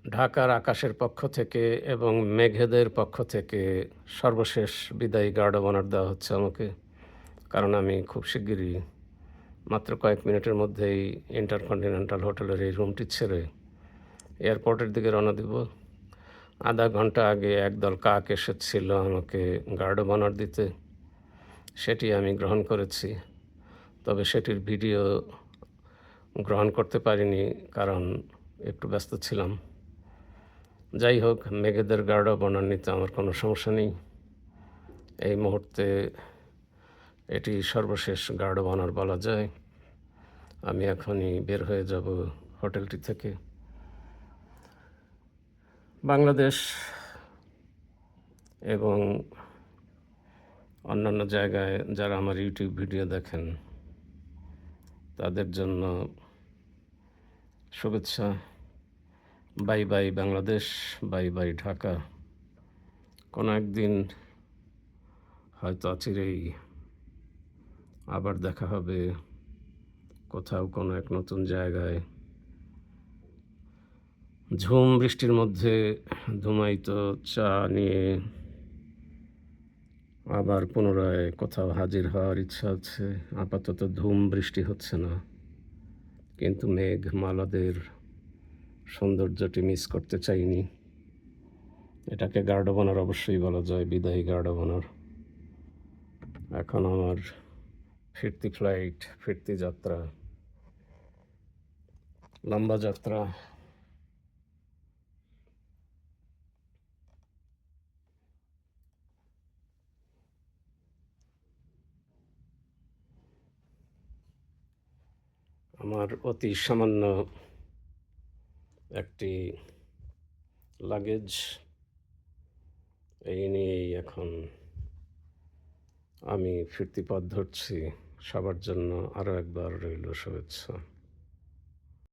ঢাকার আকাশের পক্ষ থেকে এবং মেঘেদের পক্ষ থেকে সর্বশেষ বিদায়ী গার্ড অব অনার দেওয়া হচ্ছে আমাকে। কারণ আমি খুব শিগগিরই মাত্র কয়েক মিনিটের মধ্যেই ইন্টারকন্টিনেন্টাল হোটেলের এই রুমটি ছেড়ে এয়ারপোর্টের দিকে রওনা দিব। আধা ঘন্টা আগে একদল কাক এসেছিল আমাকে গার্ড অব অনার দিতে, সেটি আমি গ্রহণ করেছি। তবে সেটির ভিডিও গ্রহণ করতে পারিনি, কারণ একটু ব্যস্ত ছিলাম। যাই হোক, মেঘেদের গার্ড অব অনার নিতে আমার কোনো সমস্যা নেই। এই মুহূর্তে এটি সর্বশেষ গার্ড অব অনার বলা যায়। আমি এখনই বের হয়ে যাব হোটেলটি থেকে। বাংলাদেশ এবং অন্যান্য জায়গায় যারা আমার ইউটিউব ভিডিও দেখেন, তাদের জন্য শুভেচ্ছা। Bye bye Bangladesh, bye bye Dhaka. কোনো একদিন হয়তো অচিরেই আবার দেখা হবে কোথাও, কোনো এক নতুন জায়গায়। ঝুম বৃষ্টির মধ্যে ধুমায়িত চা নিয়ে আবার পুনরায় কোথাও হাজির হওয়ার ইচ্ছা আছে। আপাতত ধুম বৃষ্টি হচ্ছে না, কিন্তু মেঘমালাদের সৌন্দর্যটি মিস করতে চাইনি। এটাকে গার্ড অব অনার অবশ্যই বলা যায়, বিদায়ী গার্ড অব অনার। এখন আমার ফিরতি ফ্লাইট, ফিরতি যাত্রা, লম্বা যাত্রা। আমার অতি সামান্য একটি লাগেজ, এই নিয়েই এখন আমি ফিরতি পথ ধরছি। সবার জন্য আরও একবার রইল শুভেচ্ছা।